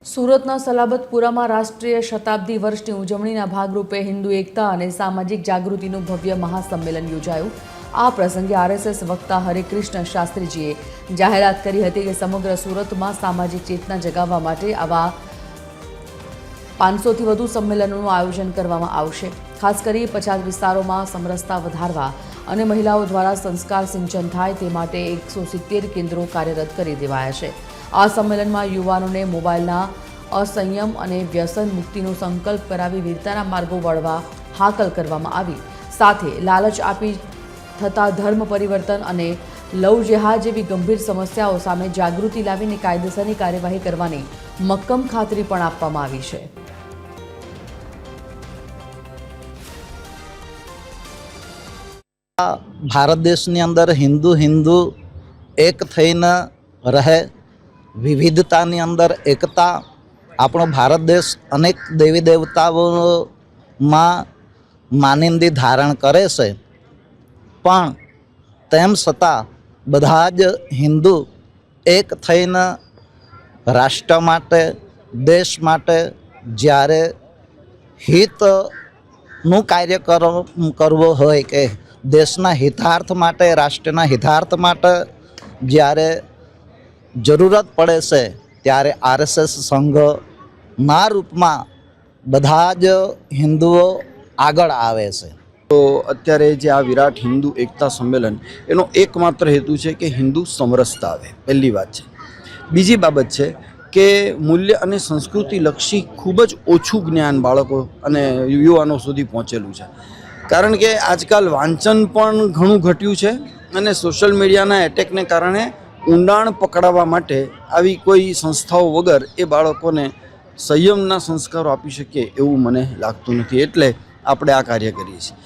સુરતના સલાબતપુરામાં રાષ્ટ્રીય શતાબ્દી વર્ષની ઉજવણીના ભાગરૂપે હિન્દુ એકતા અને સામાજિક જાગૃતિનું ભવ્ય મહાસંમેલન યોજાયું। આ પ્રસંગે આરએસએસ વક્તા હરેકૃષ્ણ શાસ્ત્રીજીએ જાહેરાત કરી હતી કે સમગ્ર સુરતમાં સામાજિક ચેતના જગાવવા માટે આવા 500થી વધુ સંમેલનોનું આયોજન કરવામાં આવશે। ખાસ કરી પછાત વિસ્તારોમાં સમરસતા વધારવા અને મહિલાઓ દ્વારા સંસ્કાર સિંચન થાય તે માટે 170 કેન્દ્રો કાર્યરત કરી દેવાયા છે। આ સંમેલનમાં યુવાનોને મોબાઈલના અસંયમ અને વ્યસન મુક્તિનો સંકલ્પ કરાવી વીરતાના માર્ગો વળવા હાકલ કરવામાં આવી। સાથે લાલચ આપી થતા ધર્મ પરિવર્તન અને લવ જેહાદ જેવી ગંભીર સમસ્યાઓ સામે જાગૃતિ લાવીને કાયદેસરની કાર્યવાહી કરવાની મક્કમ ખાતરી પણ આપવામાં આવી છે। भारत देशनी अंदर हिंदू हिंदू एक थईने रहे, विविधतानी अंदर एकता। आपणो भारत देश अनेक देवी देवताओं में मानिंदी धारण करे छे, पण तेम छतां बधा ज हिंदू एक थईने राष्ट्र माटे देश माटे ज्यारे हितनुं कार्य करवो होय के देशना हितार्थ माटे राष्ट्रना हितार्थ माटे ज्यारे जरूरत पड़े से त्यारे आरएसएस संघना रूपમાં બધા જ હિન્દુઓ આગળ આવે છે। તો અત્યારે જે આ વિરાટ હિન્દુ એકતા સંમેલન એનો એકમાત્ર હેતુ છે કે હિન્દુ સમરસતા આવે, પહેલી વાત છે। બીજી બાબત છે કે મૂલ્ય અને સંસ્કૃતિલક્ષી ખૂબ જ ઓછું જ્ઞાન બાળકો અને યુવાનો સુધી પહોંચેલું છે, કારણ કે આજકાલ વાંચન પણ ઘણું ઘટ્યું છે અને સોશિયલ મીડિયાના એટેકને કારણે ઊંડાણ પકડાવવા માટે આવી કોઈ સંસ્થાઓ વગર એ બાળકોને સંયમના સંસ્કારો આપી શકીએ એવું મને લાગતું નથી, એટલે આપણે આ કાર્ય કરીએ છીએ।